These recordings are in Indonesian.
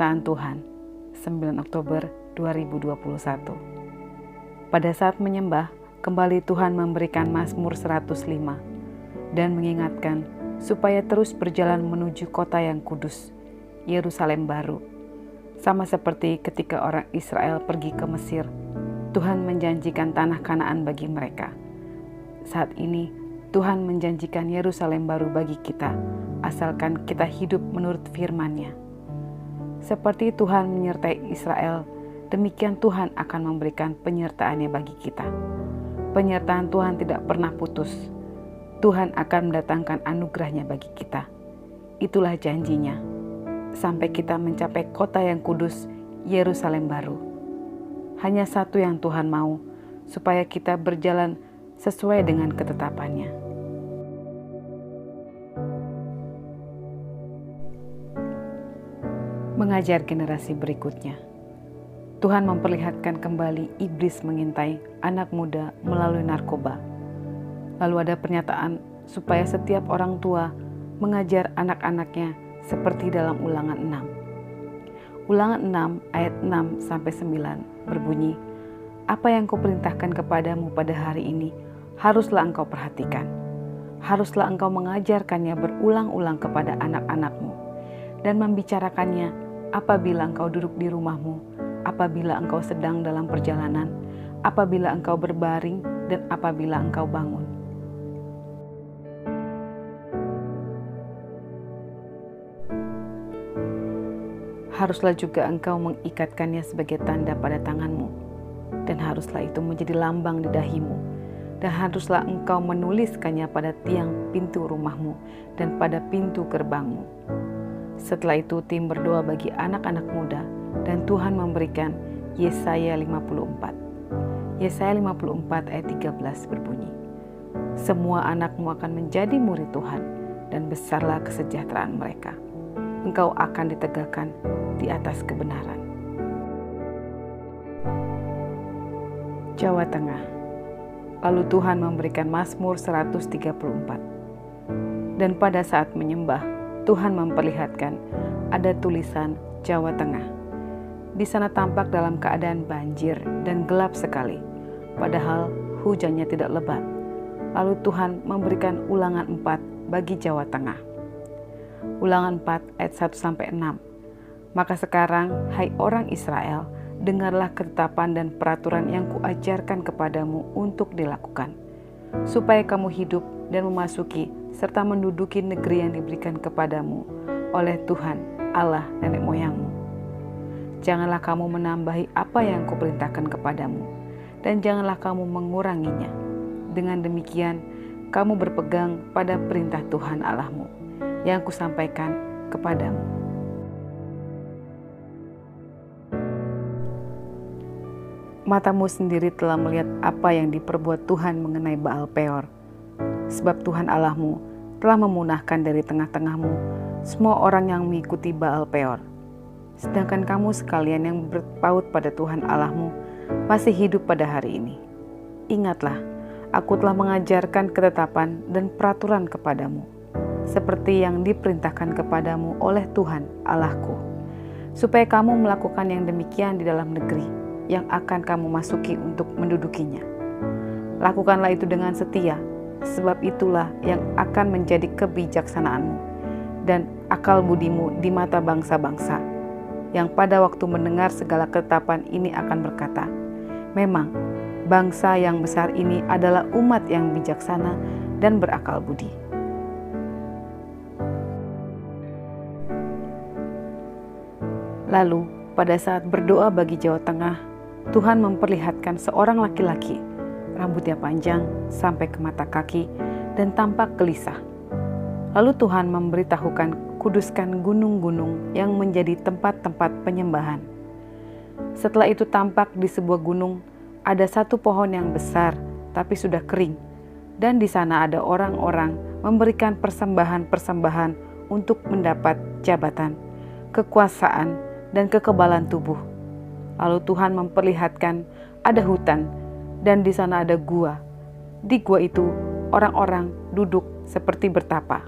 Penyertaan Tuhan, 9 Oktober 2021. Pada saat menyembah, kembali Tuhan memberikan Mazmur 105 dan mengingatkan supaya terus berjalan menuju kota yang kudus, Yerusalem baru. Sama seperti ketika orang Israel pergi ke Mesir, Tuhan menjanjikan tanah Kanaan bagi mereka. Saat ini, Tuhan menjanjikan Yerusalem baru bagi kita, asalkan kita hidup menurut firman-Nya. Seperti Tuhan menyertai Israel, demikian Tuhan akan memberikan penyertaan-Nya bagi kita. Penyertaan Tuhan tidak pernah putus. Tuhan akan mendatangkan anugerah-Nya bagi kita. Itulah janji-Nya, sampai kita mencapai kota yang kudus, Yerusalem baru. Hanya satu yang Tuhan mau, supaya kita berjalan sesuai dengan ketetapan-Nya. Mengajar generasi berikutnya. Tuhan memperlihatkan kembali iblis mengintai anak muda melalui narkoba. Lalu ada pernyataan supaya setiap orang tua mengajar anak-anaknya seperti dalam Ulangan 6. Ulangan 6 ayat 6-9 berbunyi, "Apa yang kuperintahkan kepadamu pada hari ini, haruslah engkau perhatikan. Haruslah engkau mengajarkannya berulang-ulang kepada anak-anakmu dan membicarakannya apabila engkau duduk di rumahmu, apabila engkau sedang dalam perjalanan, apabila engkau berbaring, dan apabila engkau bangun." Haruslah juga engkau mengikatkannya sebagai tanda pada tanganmu, dan haruslah itu menjadi lambang di dahimu, dan haruslah engkau menuliskannya pada tiang pintu rumahmu dan pada pintu gerbangmu. Setelah itu tim berdoa bagi anak-anak muda, dan Tuhan memberikan Yesaya 54. Yesaya 54 ayat 13 berbunyi, "Semua anakmu akan menjadi murid Tuhan, dan besarlah kesejahteraan mereka. Engkau akan ditegakkan di atas kebenaran." Jawa Tengah. Lalu Tuhan memberikan Mazmur 134. Dan pada saat menyembah, Tuhan memperlihatkan ada tulisan Jawa Tengah. Di sana tampak dalam keadaan banjir dan gelap sekali, padahal hujannya tidak lebat. Lalu Tuhan memberikan Ulangan 4 bagi Jawa Tengah. Ulangan 4 ayat 1-6. "Maka sekarang, hai orang Israel, dengarlah ketetapan dan peraturan yang kuajarkan kepadamu untuk dilakukan, supaya kamu hidup dan memasuki serta menduduki negeri yang diberikan kepadamu oleh Tuhan Allah nenek moyangmu. Janganlah kamu menambahi apa yang kuperintahkan kepadamu, dan janganlah kamu menguranginya. Dengan demikian, kamu berpegang pada perintah Tuhan Allahmu yang kusampaikan kepadamu." Matamu sendiri telah melihat apa yang diperbuat Tuhan mengenai Baal Peor. Sebab Tuhan Allahmu telah memunahkan dari tengah-tengahmu semua orang yang mengikuti Baal Peor. Sedangkan kamu sekalian yang berpaut pada Tuhan Allahmu masih hidup pada hari ini. Ingatlah, aku telah mengajarkan ketetapan dan peraturan kepadamu, seperti yang diperintahkan kepadamu oleh Tuhan Allahku, supaya kamu melakukan yang demikian di dalam negeri yang akan kamu masuki untuk mendudukinya. Lakukanlah itu dengan setia, sebab itulah yang akan menjadi kebijaksanaanmu dan akal budimu di mata bangsa-bangsa, yang pada waktu mendengar segala ketetapan ini akan berkata, "Memang bangsa yang besar ini adalah umat yang bijaksana dan berakal budi." Lalu pada saat berdoa bagi Jawa Tengah, Tuhan memperlihatkan seorang laki-laki, rambutnya panjang sampai ke mata kaki dan tampak gelisah. Lalu Tuhan memberitahukan kuduskan gunung-gunung yang menjadi tempat-tempat penyembahan. Setelah itu tampak di sebuah gunung ada satu pohon yang besar tapi sudah kering, dan di sana ada orang-orang memberikan persembahan-persembahan untuk mendapat jabatan, kekuasaan, dan kekebalan tubuh. Lalu Tuhan memperlihatkan ada hutan, dan di sana ada gua. Di gua itu orang-orang duduk seperti bertapa.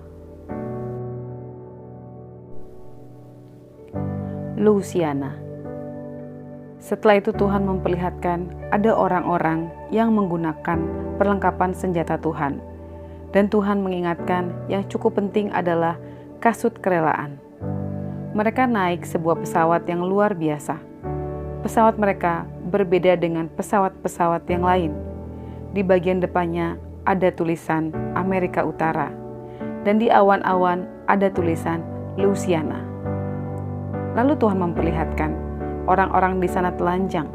Louisiana. Setelah itu Tuhan memperlihatkan ada orang-orang yang menggunakan perlengkapan senjata Tuhan. Dan Tuhan mengingatkan yang cukup penting adalah kasut kerelaan. Mereka naik sebuah pesawat yang luar biasa. Pesawat mereka berbeda dengan pesawat-pesawat yang lain. Di bagian depannya ada tulisan Amerika Utara. Dan di awan-awan ada tulisan Louisiana. Lalu Tuhan memperlihatkan orang-orang di sana telanjang.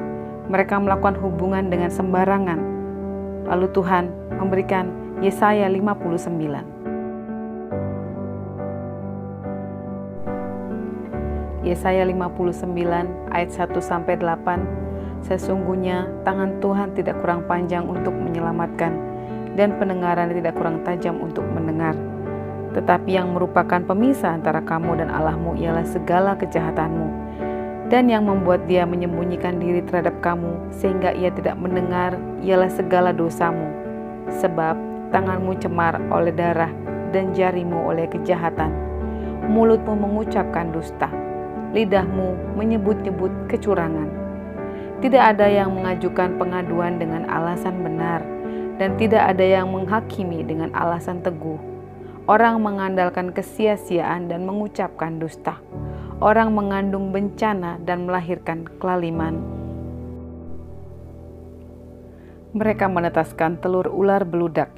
Mereka melakukan hubungan dengan sembarangan. Lalu Tuhan memberikan Yesaya 59. Yesaya 59 ayat 1-8. Sesungguhnya tangan Tuhan tidak kurang panjang untuk menyelamatkan, dan pendengaran tidak kurang tajam untuk mendengar. Tetapi yang merupakan pemisah antara kamu dan Allahmu ialah segala kejahatanmu, dan yang membuat dia menyembunyikan diri terhadap kamu sehingga ia tidak mendengar ialah segala dosamu. Sebab tanganmu cemar oleh darah dan jarimu oleh kejahatan. Mulutmu mengucapkan dusta, lidahmu menyebut-nyebut kecurangan. Tidak ada yang mengajukan pengaduan dengan alasan benar, dan tidak ada yang menghakimi dengan alasan teguh. Orang mengandalkan kesia-siaan dan mengucapkan dusta. Orang mengandung bencana dan melahirkan kelaliman. Mereka menetaskan telur ular beludak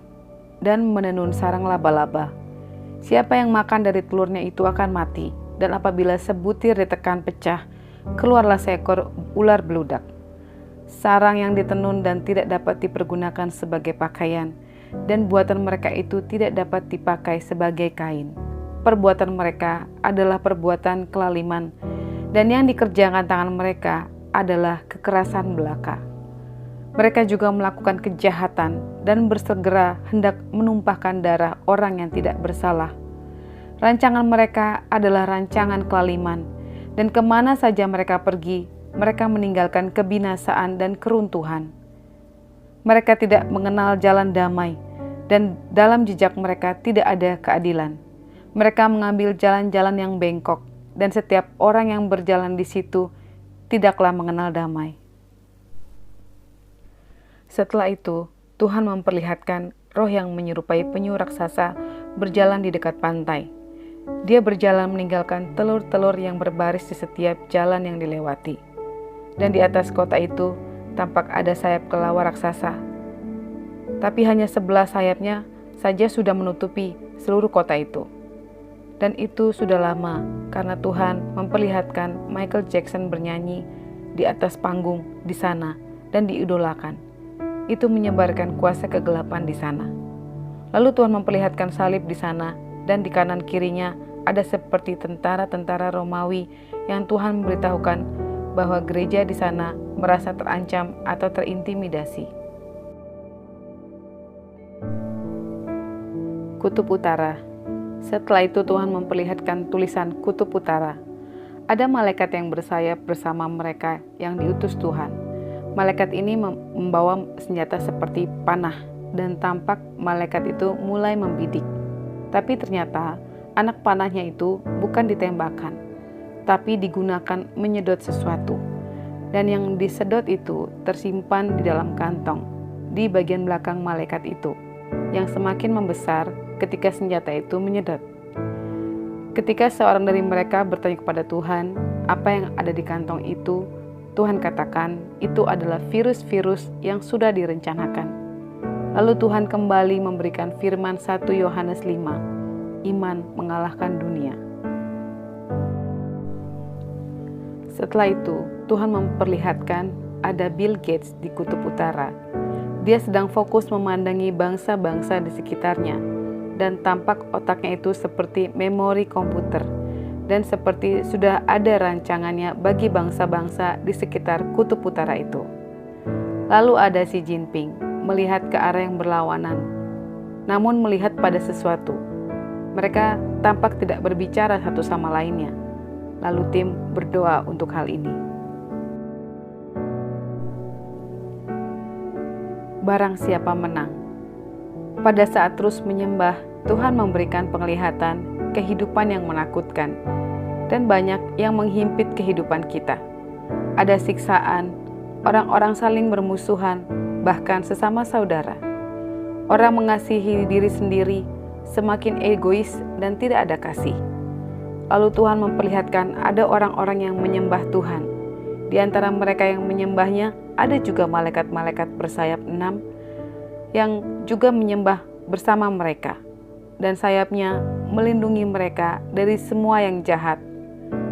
dan menenun sarang laba-laba. Siapa yang makan dari telurnya itu akan mati, dan apabila sebutir ditekan pecah, keluarlah seekor ular beludak. Sarang yang ditenun dan tidak dapat dipergunakan sebagai pakaian, dan buatan mereka itu tidak dapat dipakai sebagai kain. Perbuatan mereka adalah perbuatan kelaliman, dan yang dikerjakan tangan mereka adalah kekerasan belaka. Mereka juga melakukan kejahatan dan bersegera hendak menumpahkan darah orang yang tidak bersalah. Rancangan mereka adalah rancangan kelaliman, dan kemana saja mereka pergi, mereka meninggalkan kebinasaan dan keruntuhan. Mereka tidak mengenal jalan damai, dan dalam jejak mereka tidak ada keadilan. Mereka mengambil jalan-jalan yang bengkok, dan setiap orang yang berjalan di situ tidaklah mengenal damai. Setelah itu, Tuhan memperlihatkan roh yang menyerupai penyu raksasa berjalan di dekat pantai. Dia berjalan meninggalkan telur-telur yang berbaris di setiap jalan yang dilewati. Dan di atas kota itu tampak ada sayap kelawar raksasa. Tapi hanya 11 sayapnya saja sudah menutupi seluruh kota itu. Dan itu sudah lama karena Tuhan memperlihatkan Michael Jackson bernyanyi di atas panggung di sana dan diidolakan. Itu menyebarkan kuasa kegelapan di sana. Lalu Tuhan memperlihatkan salib di sana, dan di kanan kirinya ada seperti tentara-tentara Romawi yang Tuhan memberitahukan bahwa gereja di sana merasa terancam atau terintimidasi. Kutub Utara. Setelah itu Tuhan memperlihatkan tulisan Kutub Utara. Ada malaikat yang bersayap bersama mereka yang diutus Tuhan. Malaikat ini membawa senjata seperti panah, dan tampak malaikat itu mulai membidik. Tapi ternyata anak panahnya itu bukan ditembakkan, tapi digunakan menyedot sesuatu. Dan yang disedot itu tersimpan di dalam kantong di bagian belakang malaikat itu, yang semakin membesar ketika senjata itu menyedot. Ketika seorang dari mereka bertanya kepada Tuhan, apa yang ada di kantong itu, Tuhan katakan itu adalah virus-virus yang sudah direncanakan. Lalu Tuhan kembali memberikan firman 1 Yohanes 5, iman mengalahkan dunia. Setelah itu, Tuhan memperlihatkan ada Bill Gates di Kutub Utara. Dia sedang fokus memandangi bangsa-bangsa di sekitarnya, dan tampak otaknya itu seperti memori komputer, dan seperti sudah ada rancangannya bagi bangsa-bangsa di sekitar Kutub Utara itu. Lalu ada Xi Jinping melihat ke arah yang berlawanan, namun melihat pada sesuatu. Mereka tampak tidak berbicara satu sama lainnya. Lalu tim berdoa untuk hal ini. Barang siapa menang. Pada saat terus menyembah, Tuhan memberikan penglihatan kehidupan yang menakutkan. dan banyak yang menghimpit kehidupan kita. Ada siksaan, orang-orang saling bermusuhan, bahkan sesama saudara. Orang mengasihi diri sendiri, semakin egois dan tidak ada kasih. Lalu Tuhan memperlihatkan ada orang-orang yang menyembah Tuhan. Di antara mereka yang menyembahnya, ada juga malaikat-malaikat bersayap 6 yang juga menyembah bersama mereka. Dan sayapnya melindungi mereka dari semua yang jahat.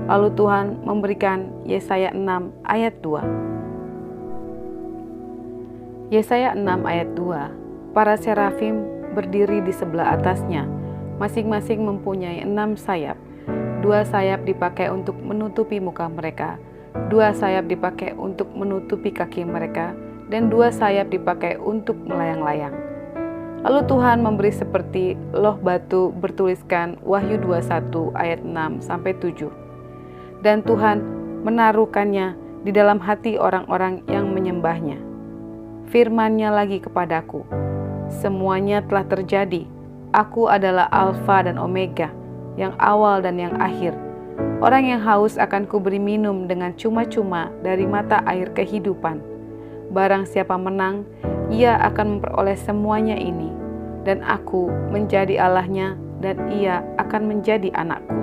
Lalu Tuhan memberikan Yesaya 6 ayat 2. Yesaya 6 ayat 2. Para serafim berdiri di sebelah atasnya, masing-masing mempunyai 6 sayap. 2 sayap dipakai untuk menutupi muka mereka, 2 sayap dipakai untuk menutupi kaki mereka, dan 2 sayap dipakai untuk melayang-layang. Lalu Tuhan memberi seperti loh batu bertuliskan Wahyu 21 ayat 6-7. Dan Tuhan menaruhkannya di dalam hati orang-orang yang menyembahnya. Firman-Nya lagi kepadaku, semuanya telah terjadi. Aku adalah Alfa dan Omega, yang awal dan yang akhir. Orang yang haus akan kuberi minum dengan cuma-cuma dari mata air kehidupan. Barang siapa menang, ia akan memperoleh semuanya ini, dan aku menjadi Allahnya, dan ia akan menjadi anakku.